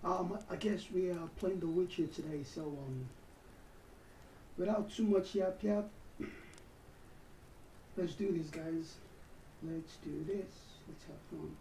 I guess we are playing The Witcher today, so without too much yap, let's do this, guys. Let's do this. Let's have fun.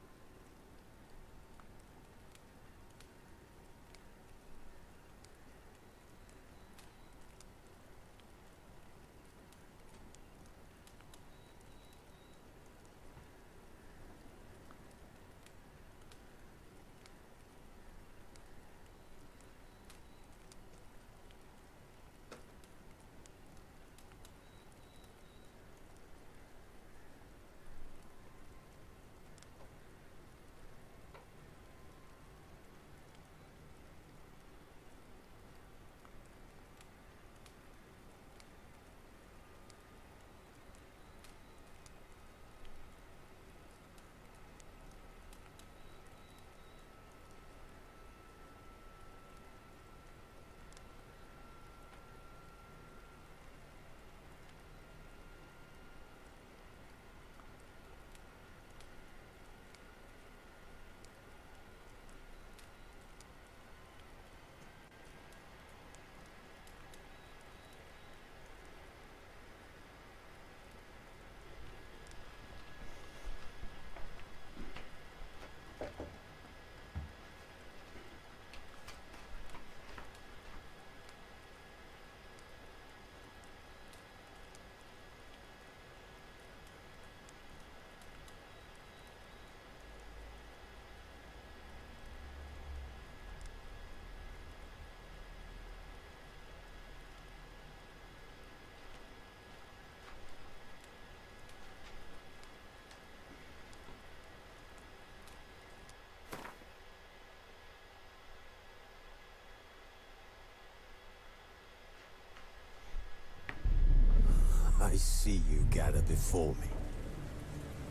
I see you gather before me.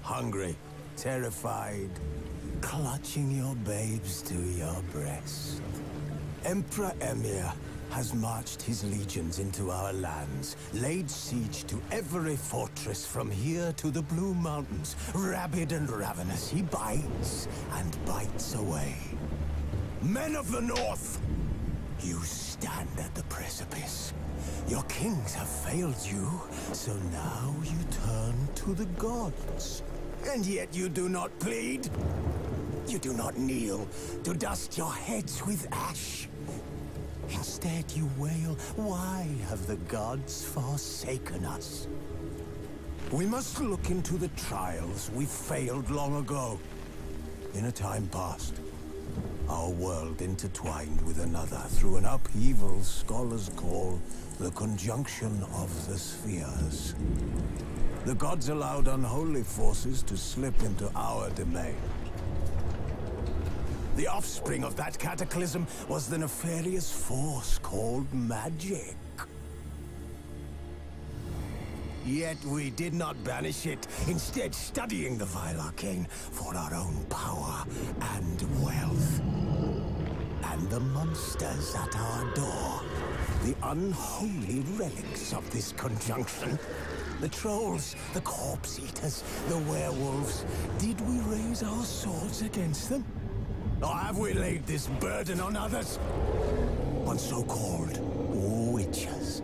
Hungry, terrified, clutching your babes to your breast. Emperor Emir has marched his legions into our lands, laid siege to every fortress from here to the Blue Mountains. Rabid and ravenous, he bites and bites away. Men of the North, you stand at the precipice. Your kings have failed you, so now you turn to the gods. And yet you do not plead. You do not kneel to dust your heads with ash. Instead you wail, why have the gods forsaken us? We must look into the trials we failed long ago. In a time past, our world intertwined with another through an upheaval scholars call the conjunction of the spheres. The gods allowed unholy forces to slip into our domain. The offspring of that cataclysm was the nefarious force called magic. Yet we did not banish it, instead studying the vile arcane for our own power and wealth. And the monsters at our door, the unholy relics of this conjunction. The trolls, the corpse eaters, the werewolves. Did we raise our swords against them? Or have we laid this burden on others? On so-called witches.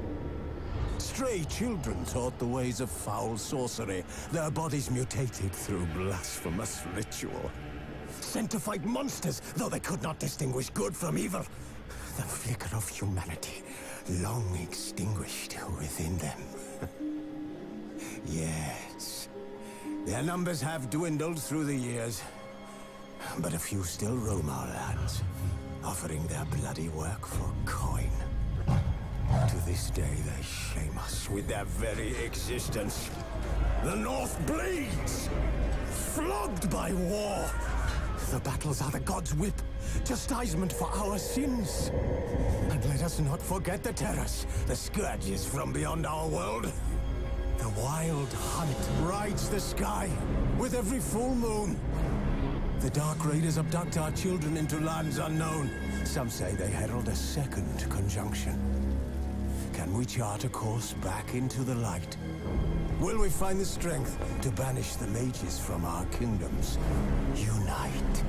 Stray children taught the ways of foul sorcery, their bodies mutated through blasphemous ritual. Sent to fight monsters, though they could not distinguish good from evil. The flicker of humanity, long extinguished within them. Yes, their numbers have dwindled through the years, but a few still roam our lands, offering their bloody work for coin. To this day, they shame us with their very existence. The North bleeds, flogged by war. The battles are the gods' whip, chastisement for our sins. And let us not forget the terrors, the scourges from beyond our world. The wild hunt rides the sky with every full moon. The Dark Raiders abduct our children into lands unknown. Some say they herald a second conjunction. Can we chart a course back into the light? Will we find the strength to banish the mages from our kingdoms? Unite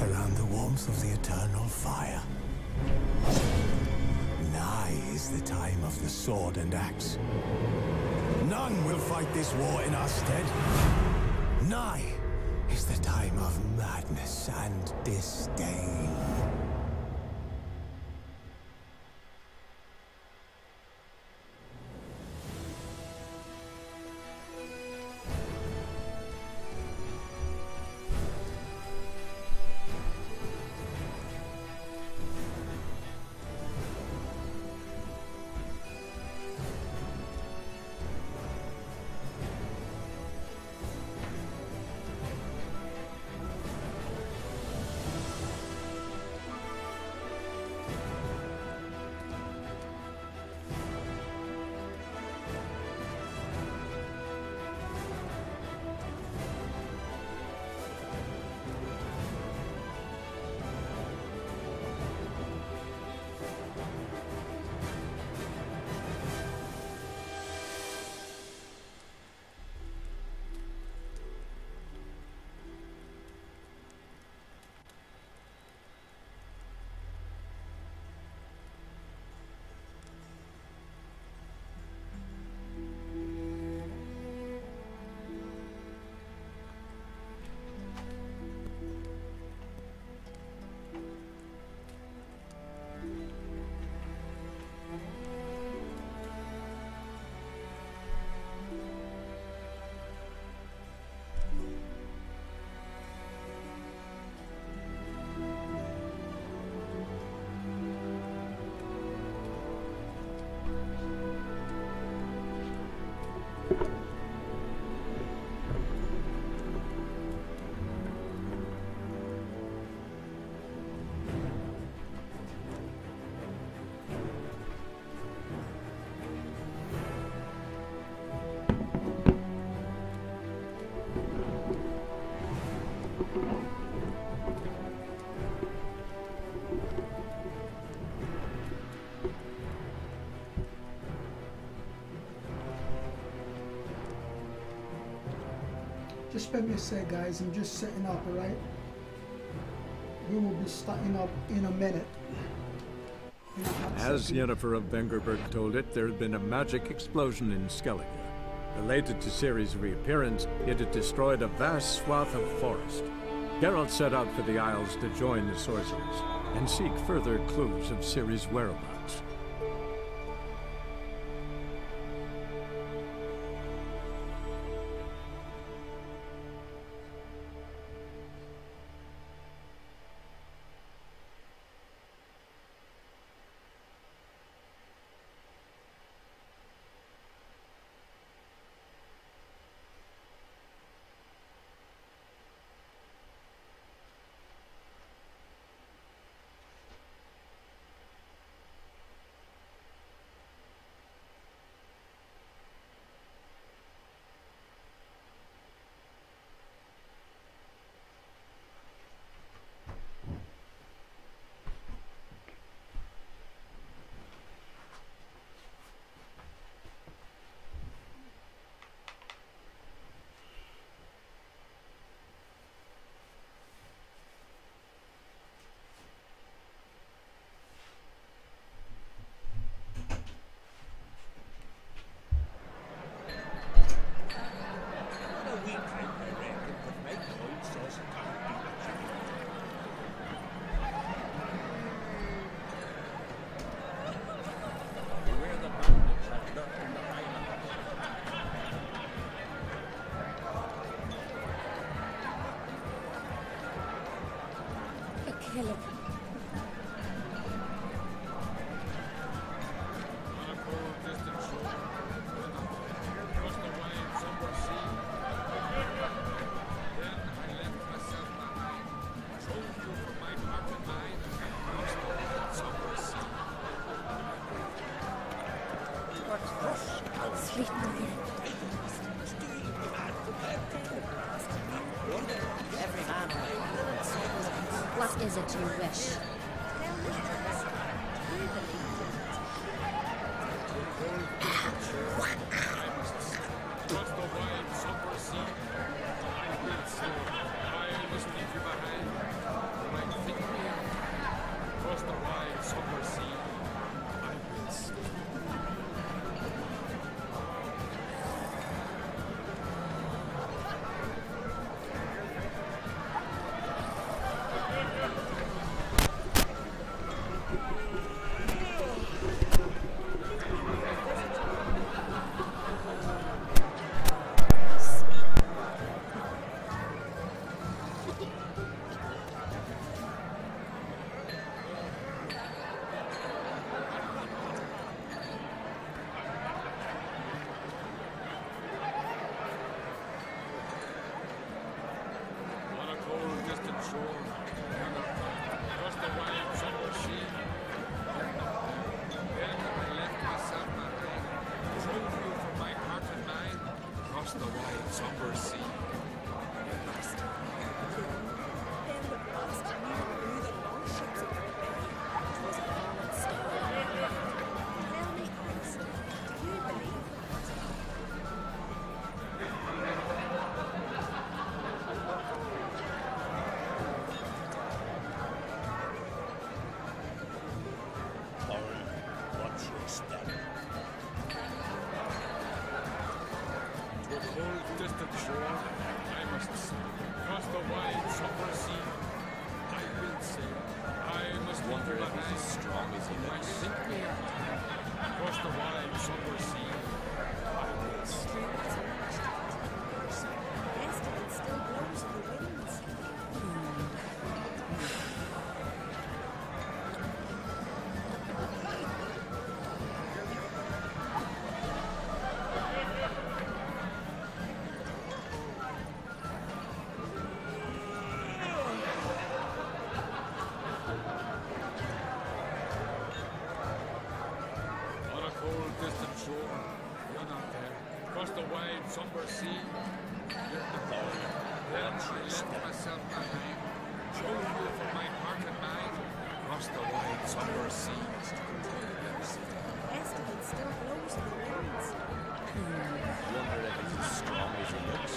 around the warmth of the eternal fire. Nigh is the time of the sword and axe. None will fight this war in our stead. Nigh is the time of madness and disdain. Just spare me a sec, guys. I'm just setting up, alright? We will be starting up in a minute. As Yennefer of Vengerberg told it, there had been a magic explosion in Skellige. Related to Ciri's reappearance, it had destroyed a vast swath of forest. Geralt set out for the Isles to join the sorcerers and seek further clues of Ciri's whereabouts. What is it you wish? distant shore, I must sail. Across the wide summer sea, I will sail. I must wonder if he's as strong as he might sink me out. Across the wide summer sea, I will sail. Estimate still blows in the winds. The wide somber sea, then I left myself behind, showing you from my heart and mind, across the wide somber sea. Estimate still blows in the winds. Wonder if he's as strong as he looks.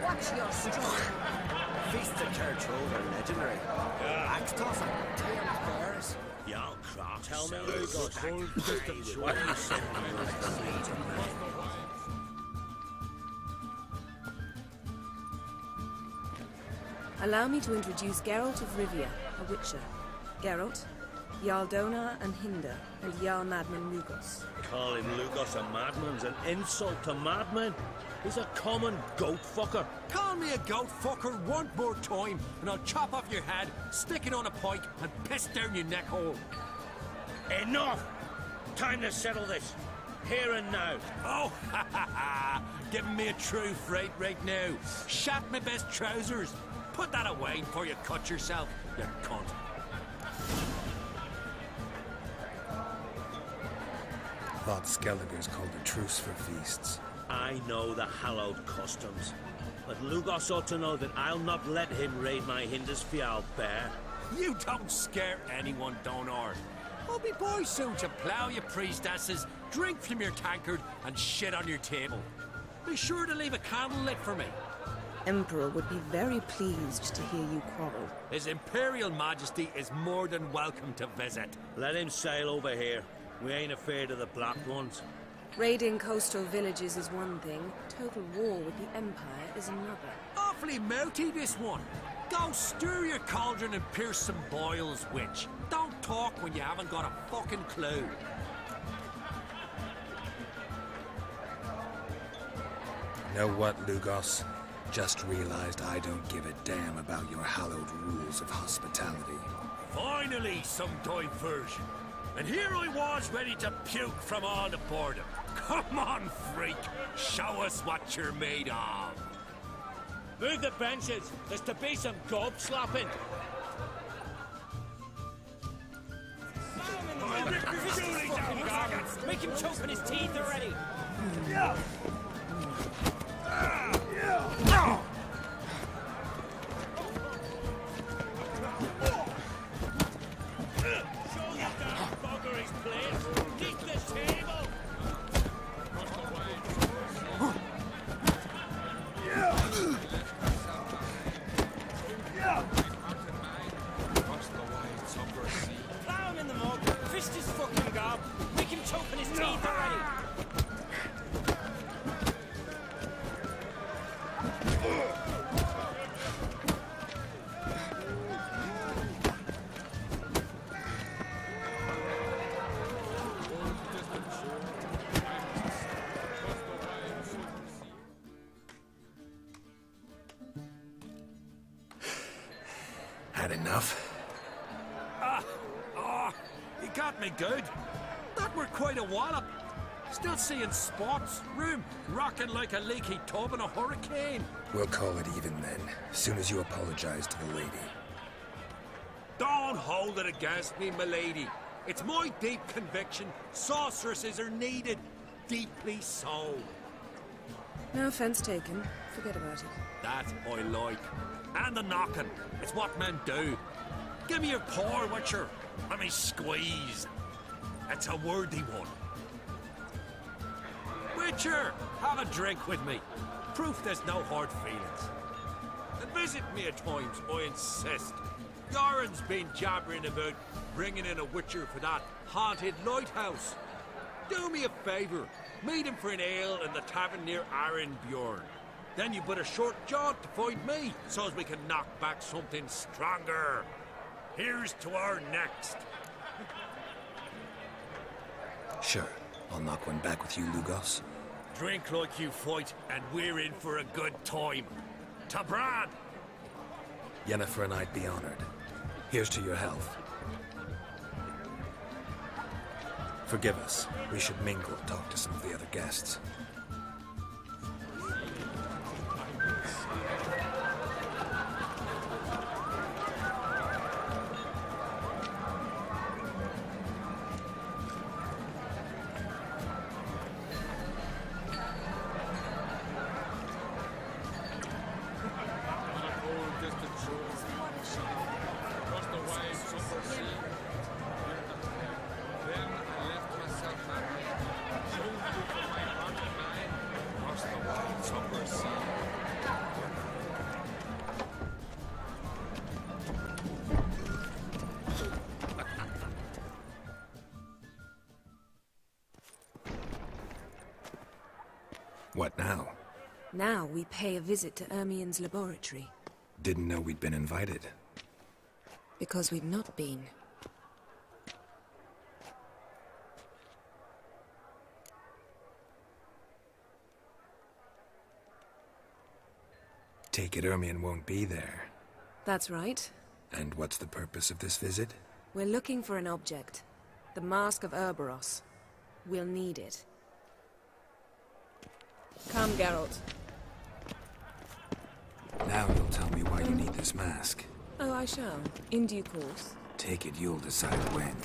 Watch your stride. Feasts of Church are legendary. Axe tosser, tailed bears. Y'all cross. Tell me who goes whole distant shore. Allow me to introduce Geralt of Rivia, a witcher. Geralt, Jarl Donar and Hinder, and Jarl Madman Lugos. Calling Lugos a madman's an insult to madmen. He's a common goat fucker. Call me a goat fucker one more time, and I'll chop off your head, stick it on a pike, and piss down your neck hole. Enough! Time to settle this. Here and now. Oh, ha ha ha! Giving me a true fright right now. Shat my best trousers. Put that away before you cut yourself, you cunt. Thought Skellige's called a truce for feasts. I know the hallowed customs, but Lugos ought to know that I'll not let him raid my Hindisfial bear. You don't scare anyone, Donar. I'll be boy soon to plough your priestesses, drink from your tankard, and shit on your table. Be sure to leave a candle lit for me. Emperor would be very pleased to hear you quarrel. His Imperial Majesty is more than welcome to visit. Let him sail over here. We ain't afraid of the Black Ones. Raiding coastal villages is one thing. Total war with the Empire is another. Awfully mouthy, this one. Go stir your cauldron and pierce some boils, witch. Don't talk when you haven't got a fucking clue. Know what, Lugos? Just realized I don't give a damn about your hallowed rules of hospitality. Finally, some diversion. And here I was ready to puke from all the boredom. Come on, freak. Show us what you're made of. Move the benches. There's to be some gob slapping. Make him choke on his teeth already. Show that bugger his place. Keep this Had enough? You got me good. That were quite a wallop. Still seeing spots, room rocking like a leaky tub in a hurricane. We'll call it even then, as soon as you apologize to the lady. Don't hold it against me, milady. It's my deep conviction sorceresses are needed. Deeply so. No offense taken. Forget about it. That I like. And the knocking. It's what men do. Give me your paw, Witcher. Let me squeeze. It's a worthy one. Witcher, have a drink with me. Proof there's no hard feelings. And visit me at times, I insist. Yoren's been jabbering about bringing in a Witcher for that haunted lighthouse. Do me a favour. Meet him for an ale in the tavern near Arenbjorn. Then you put a short jaunt to find me, so as we can knock back something stronger. Here's to our next. Sure, I'll knock one back with you, Lugos. Drink like you fight, and we're in for a good time. Ta Bran! Yennefer and I'd be honored. Here's to your health. Forgive us. We should mingle, talk to some of the other guests. What now? Now we pay a visit to Ermien's laboratory. Didn't know we'd been invited. Because we've not been. Take it Ermien won't be there. That's right. And what's the purpose of this visit? We're looking for an object. The Mask of Ouroboros. We'll need it. Come, Geralt. Now you'll tell me why you need this mask. Oh, I shall. In due course. Take it you'll decide when.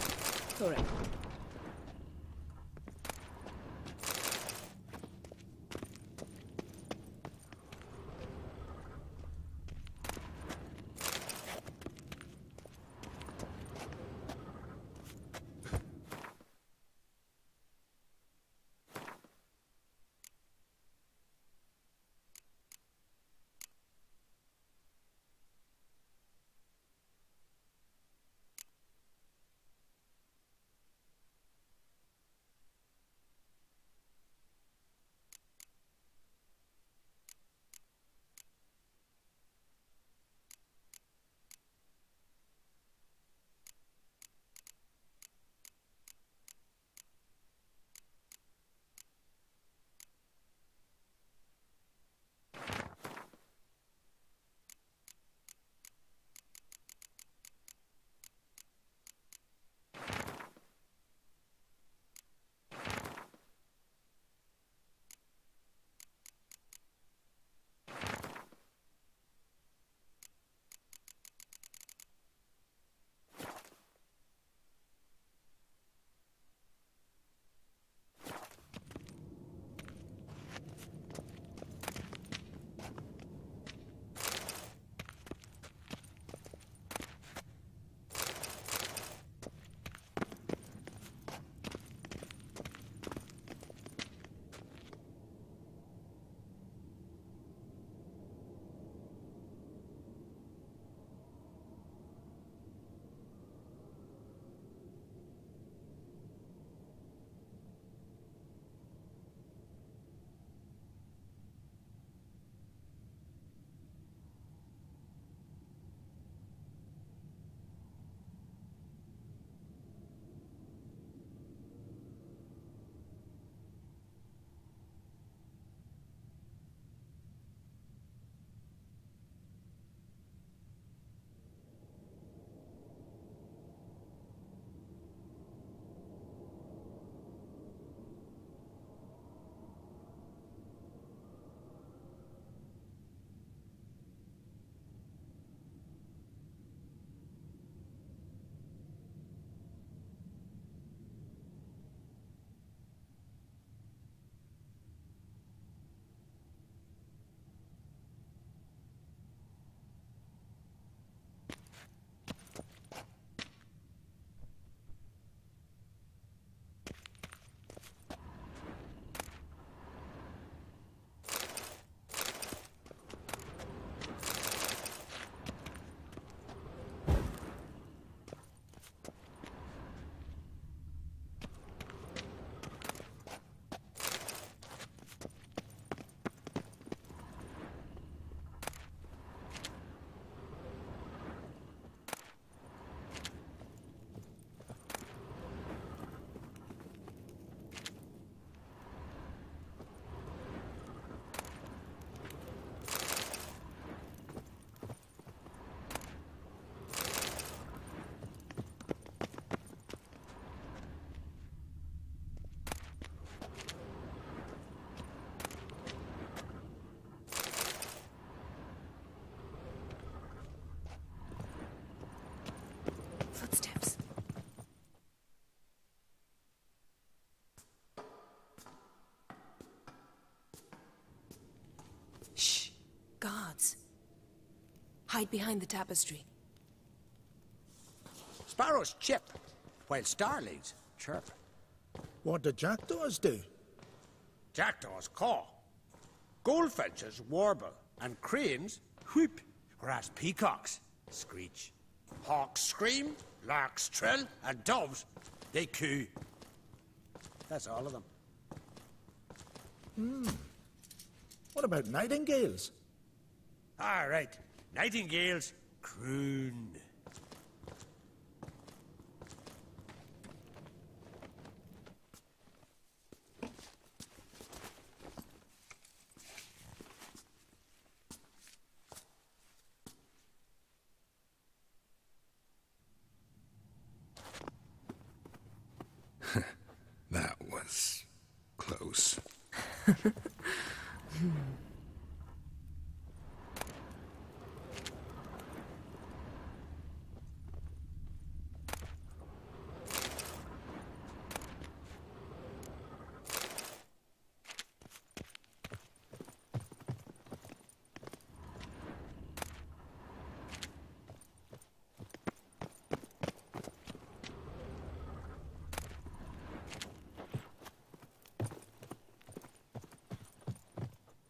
Correct. Hide behind the tapestry. Sparrows chip, while starlings chirp. What do jackdaws do? Jackdaws caw. Goldfinches warble, and cranes whoop, whereas peacocks screech. Hawks scream, larks trill, and doves, they coo. That's all of them. What about nightingales? All right, nightingales croon. That was close.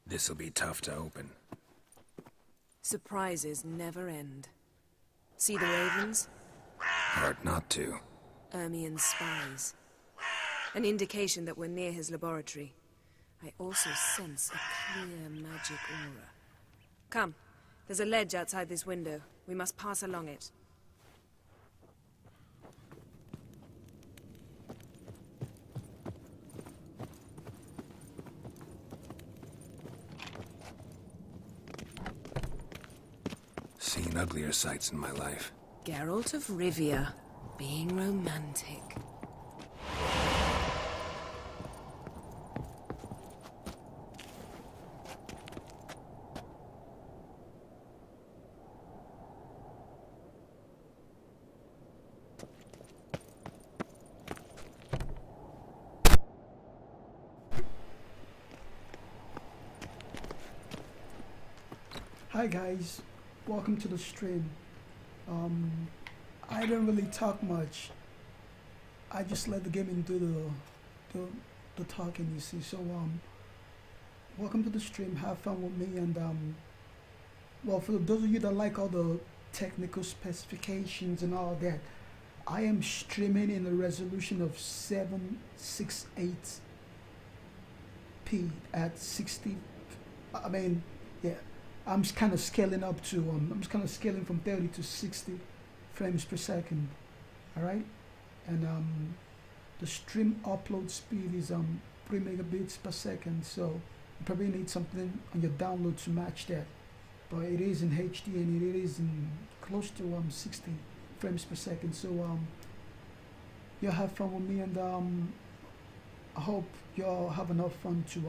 This'll be tough to open. Surprises never end. See the ravens? Hard not to. Ermian's spies. An indication that we're near his laboratory. I also sense a clear magic aura. Come, there's a ledge outside this window. We must pass along it. Seen uglier sights in my life. Geralt of Rivia, being romantic. Hi guys, welcome to the stream. I don't really talk much. I just let the gaming do the talking, you see. So welcome to the stream. Have fun with me, and well, for those of you that like all the technical specifications and all that, I am streaming in a resolution of 768p at 60. I mean, yeah. I'm kind of scaling up to I'm just kind of scaling from 30 to 60 frames per second. All right, and the stream upload speed is 3 megabits per second, so you probably need something on your download to match that, but it is in HD and it is in close to 60 frames per second. So you'll have fun with me, and I hope y'all have enough fun to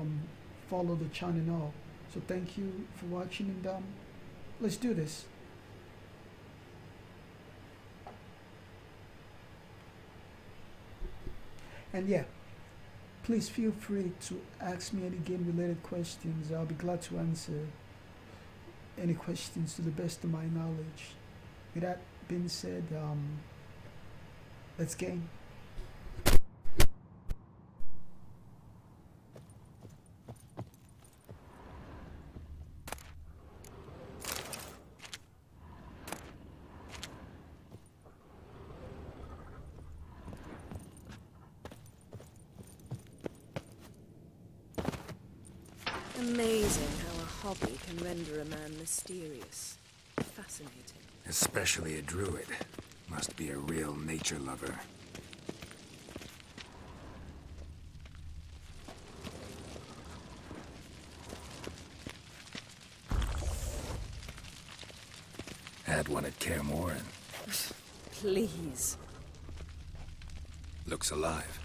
follow the channel and all. So thank you for watching, and let's do this. And yeah, please feel free to ask me any game related questions. I'll be glad to answer any questions to the best of my knowledge. With that being said, let's game. Amazing how a hobby can render a man mysterious. Fascinating. Especially a druid. Must be a real nature lover. Had one at Kaer Morhen. Please. Looks alive.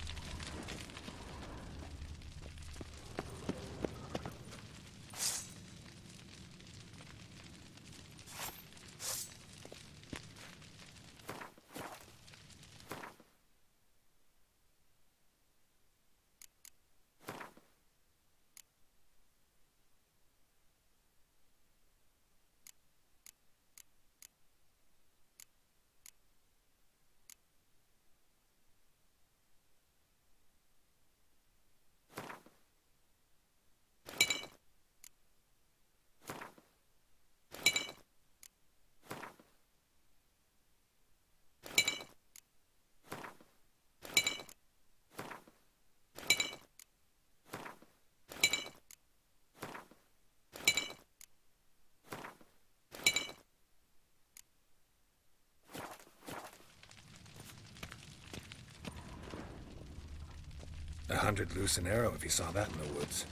100 loose an arrow if you saw that in the woods.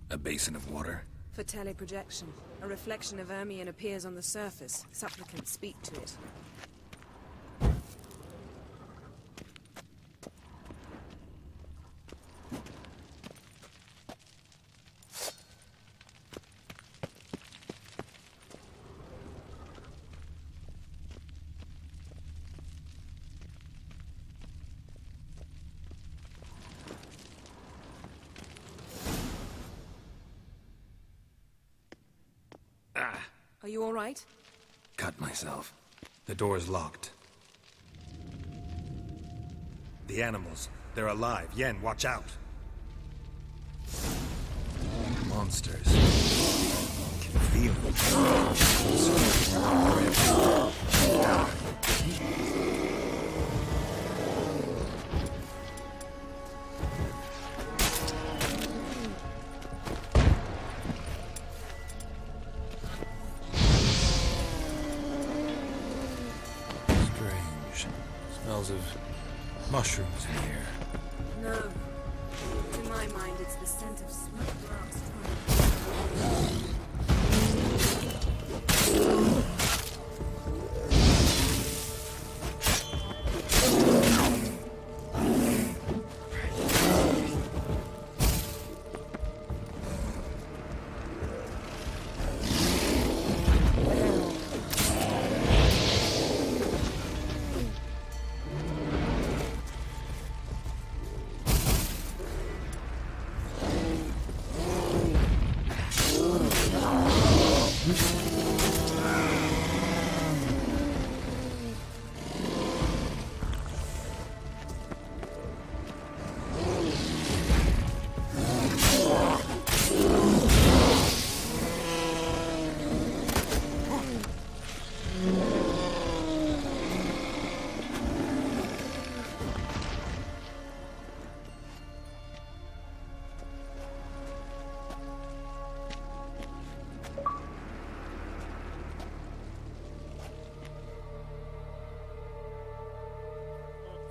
A basin of water? For teleprojection. A reflection of Ermion appears on the surface. Supplicants speak to it. Are you all right? Cut myself. The door's locked. The animals, they're alive. Yen, watch out! Monsters. I can feel them. Smells of mushrooms in here. No. To my mind, it's the scent of smoked grass.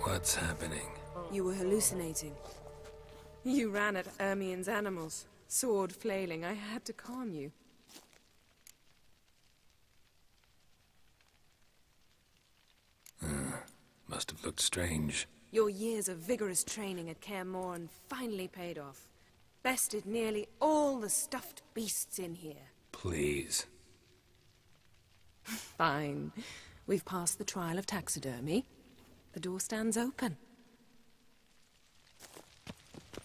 What's happening? You were hallucinating. You ran at Ermion's animals, sword flailing. I had to calm you. Must have looked strange. Your years of vigorous training at Kaer Morhen finally paid off. Bested nearly all the stuffed beasts in here. Please. Fine. We've passed the trial of taxidermy. The door stands open.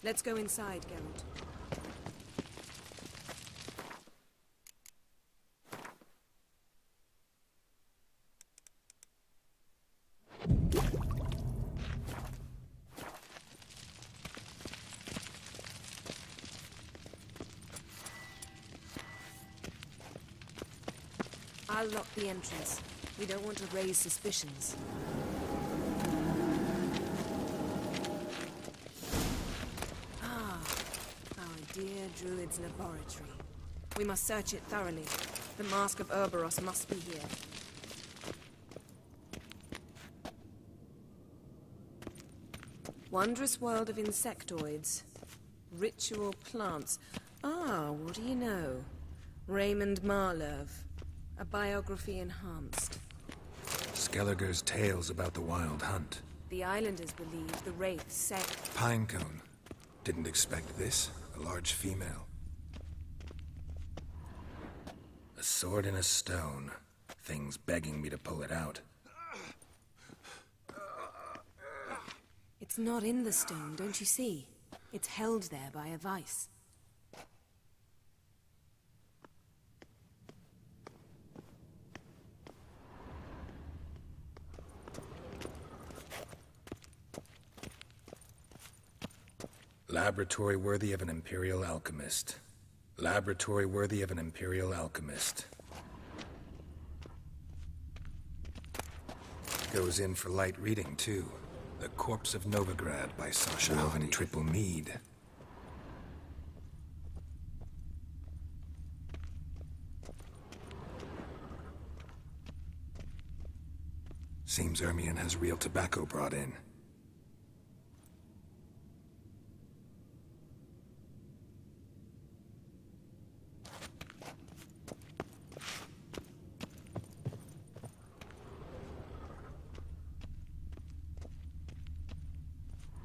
Let's go inside, Geralt. I'll lock the entrance. We don't want to raise suspicions. Dear Druid's laboratory. We must search it thoroughly. The Mask of Ouroboros must be here. Wondrous world of insectoids. Ritual plants. Ah, what do you know? Raymond Marlove. A biography enhanced. Skelliger's tales about the Wild Hunt. The islanders believe the wraiths said... Pinecone. Didn't expect this. A large female. A sword in a stone. Thing's begging me to pull it out. It's not in the stone, don't you see? It's held there by a vice. Laboratory worthy of an Imperial alchemist. Laboratory worthy of an Imperial alchemist. Goes in for light reading, too. The Corpse of Novigrad by Sasha Alvin Triple Mead. Seems Ermion has real tobacco brought in.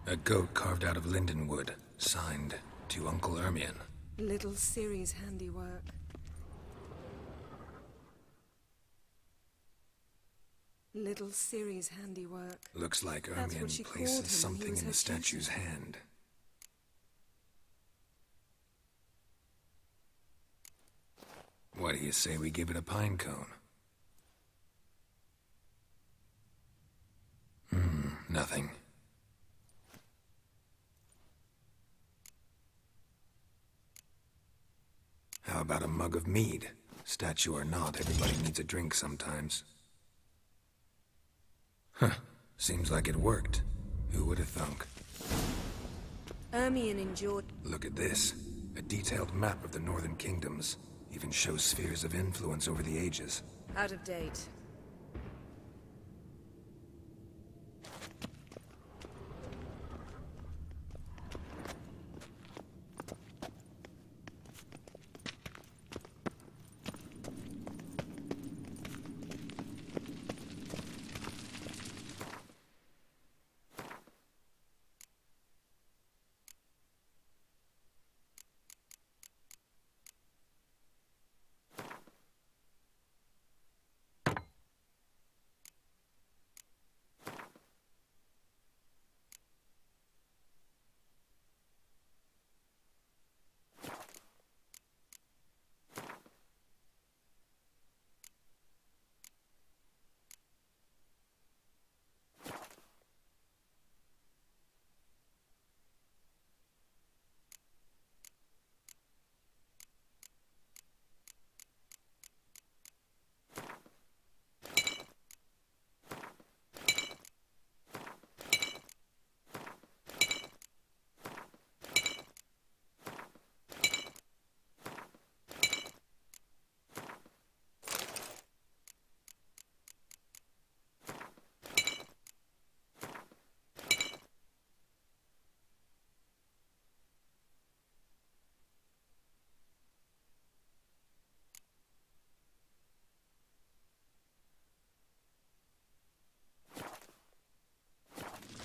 A goat carved out of lindenwood, signed to Uncle Ermion. Little Ciri's handiwork. Little Ciri's handiwork. Looks like That's what Ermion she called him places when he something was in her the statue's tutor. hand. What do you say we give it a pine cone? Nothing. How about a mug of mead? Statue or not, everybody needs a drink sometimes. Huh. Seems like it worked. Who would have thunk? Ermion endured. Look at this. A detailed map of the Northern Kingdoms. Even shows spheres of influence over the ages. Out of date.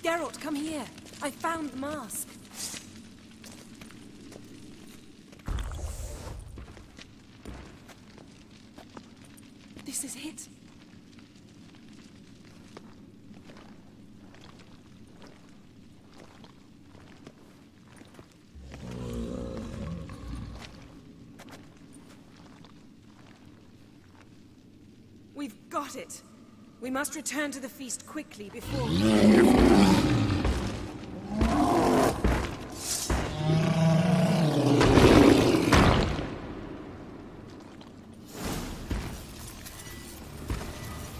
Geralt, come here. I found the mask. This is it. We've got it. We must return to the feast quickly before...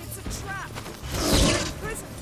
It's a trap! We're imprisoned!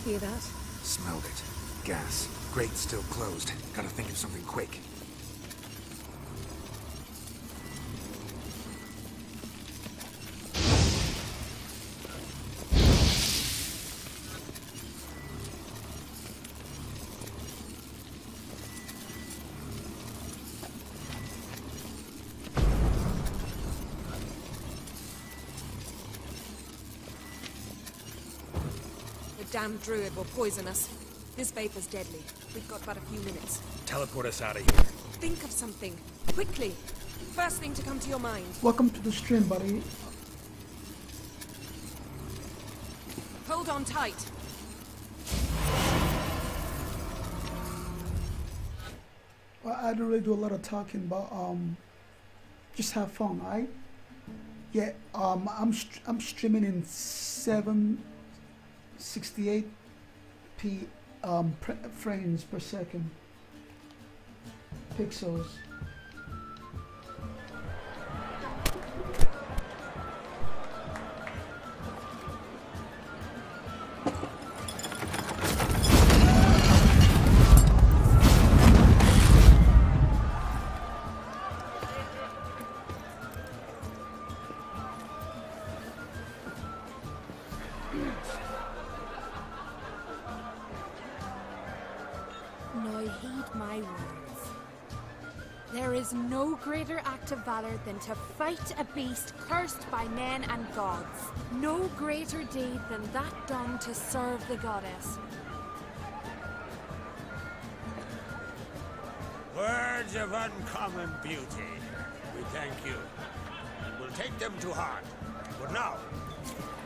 Hear that? Smelled it. Gas. Grate still closed. Gotta think of something quick. Damn druid will poison us. This vapor's deadly. We've got but a few minutes. Teleport us out of here. Think of something. Quickly. First thing to come to your mind. Welcome to the stream, buddy. Hold on tight. Well, I don't really do a lot of talking, but just have fun, alright? Yeah, I'm streaming in 768p frames per second. Pixels. No greater act of valor than to fight a beast cursed by men and gods. No greater deed than that done to serve the goddess. Words of uncommon beauty. We thank you. And we'll take them to heart. But now,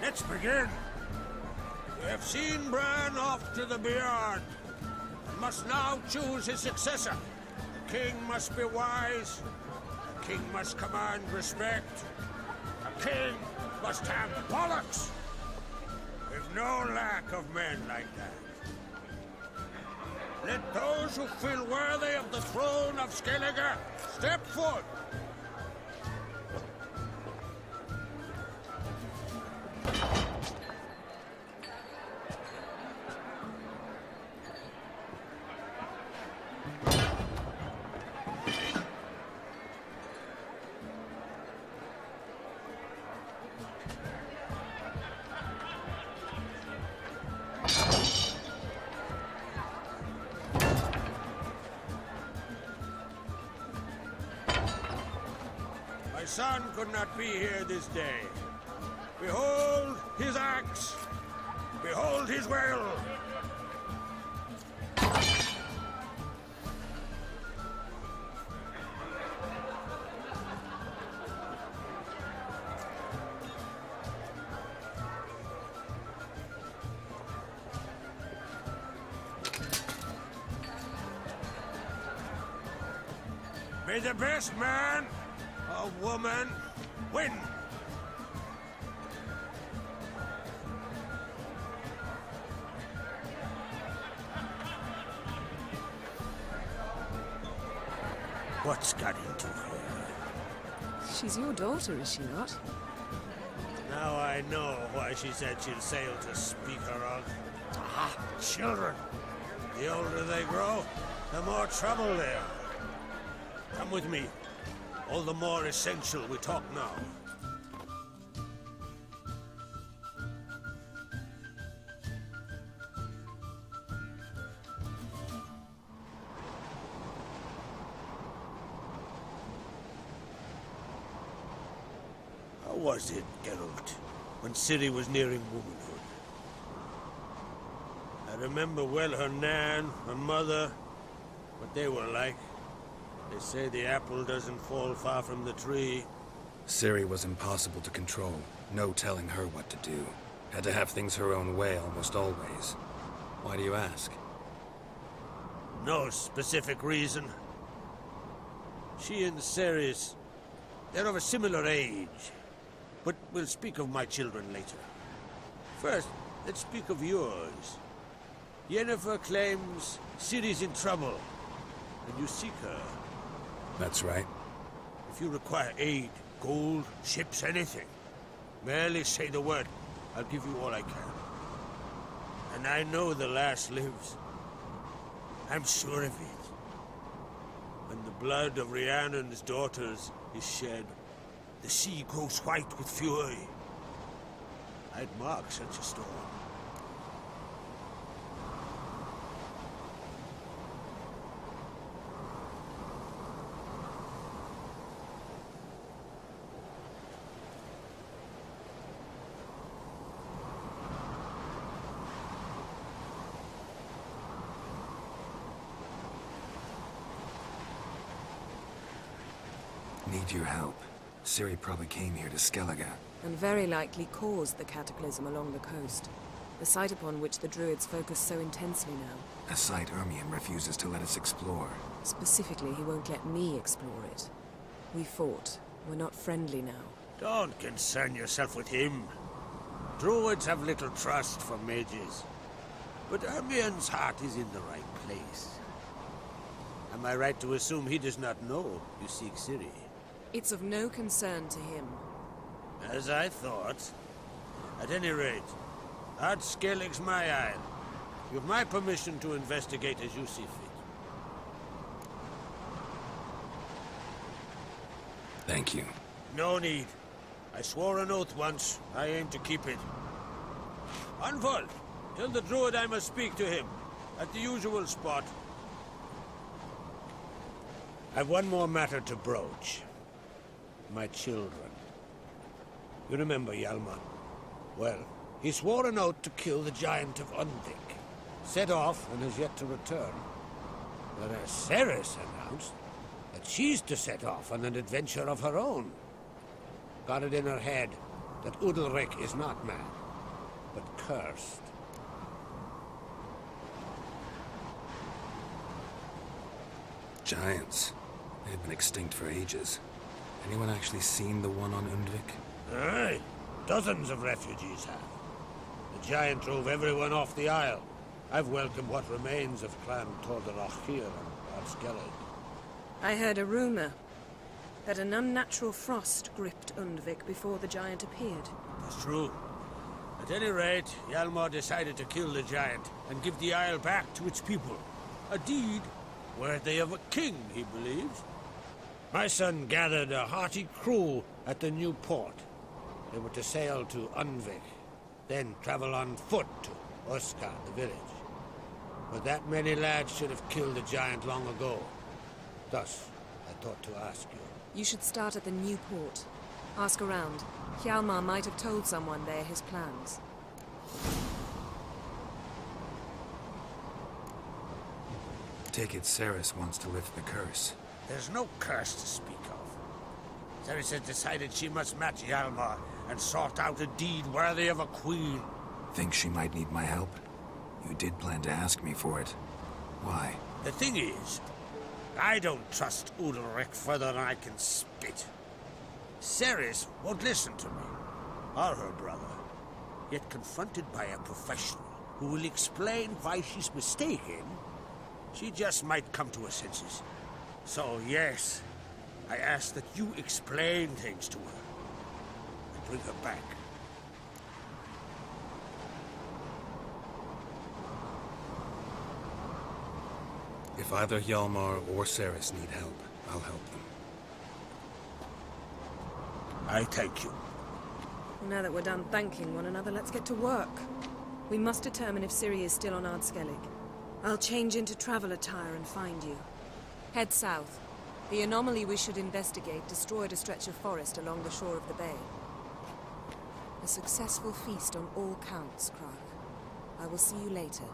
let's begin. We have seen Bran off to the beyond, and must now choose his successor. The king must be wise. The king must command respect. The king must have bollocks. We've no lack of men like that. Let those who feel worthy of the throne of Skellige step forward. My son could not be here this day. Behold his axe. Behold his will. May the best man or woman win. What's got into her? She's your daughter, is she not? Now I know why she said she'd sail to speak her of. Aha, children. The older they grow, the more trouble they are. Come with me. All the more essential we talk now. How was it, Geralt, when Ciri was nearing womanhood? I remember well her nan, her mother, what they were like. They say the apple doesn't fall far from the tree. Ciri was impossible to control. No telling her what to do. Had to have things her own way almost always. Why do you ask? No specific reason. She and Ceres, they're of a similar age. But we'll speak of my children later. First, let's speak of yours. Yennefer claims Ciri's in trouble. and you seek her. That's right. If you require aid, gold, ships, anything, merely say the word. I'll give you all I can. And I know the lass lives. I'm sure of it. When the blood of Rhiannon's daughters is shed, the sea grows white with fury. I'd mark such a storm. Need your help. Ciri probably came here to Skellige. And very likely caused the cataclysm along the coast. The site upon which the druids focus so intensely now. A site Ermion refuses to let us explore. Specifically, he won't let me explore it. We fought. We're not friendly now. Don't concern yourself with him. Druids have little trust for mages. But Ermion's heart is in the right place. Am I right to assume he does not know you seek Ciri? It's of no concern to him. As I thought. At any rate, Ard Skellig's my isle. You have my permission to investigate as you see fit. Thank you. No need. I swore an oath once. I aim to keep it. Unfold! Tell the druid I must speak to him. At the usual spot. I've one more matter to broach. My children. You remember Hjalmar? Well, he swore an oath to kill the giant of Undvik. Set off and has yet to return. Whereas Ceres announced that she's to set off on an adventure of her own. Got it in her head that Udalric is not mad, but cursed. Giants. They've been extinct for ages. Anyone actually seen the one on Undvik? Aye. Dozens of refugees have. The giant drove everyone off the isle. I've welcomed what remains of Clan Tordarach here and Ard Skellig. I heard a rumor that an unnatural frost gripped Undvik before the giant appeared. That's true. At any rate, Hjalmar decided to kill the giant and give the isle back to its people. A deed worthy of a king, he believes. My son gathered a hearty crew at the new port. They were to sail to Undvik, then travel on foot to Oskar, the village. But that many lads should have killed the giant long ago. Thus, I thought to ask you. You should start at the new port. Ask around. Hjalmar might have told someone there his plans. Take it Ceres wants to lift the curse. There's no curse to speak of. Ceres has decided she must match Hjalmar and sort out a deed worthy of a queen. Think she might need my help? You did plan to ask me for it. Why? The thing is, I don't trust Udalric further than I can spit. Ceres won't listen to me, or her brother. Yet confronted by a professional who will explain why she's mistaken, she just might come to her senses. So yes, I ask that you explain things to her and bring her back. If either Hjalmar or Ceres need help, I'll help them. I thank you. Now that we're done thanking one another, let's get to work. We must determine if Ciri is still on Ard Skellig. I'll change into travel attire and find you. Head south. The anomaly we should investigate destroyed a stretch of forest along the shore of the bay. A successful feast on all counts, Krach. I will see you later.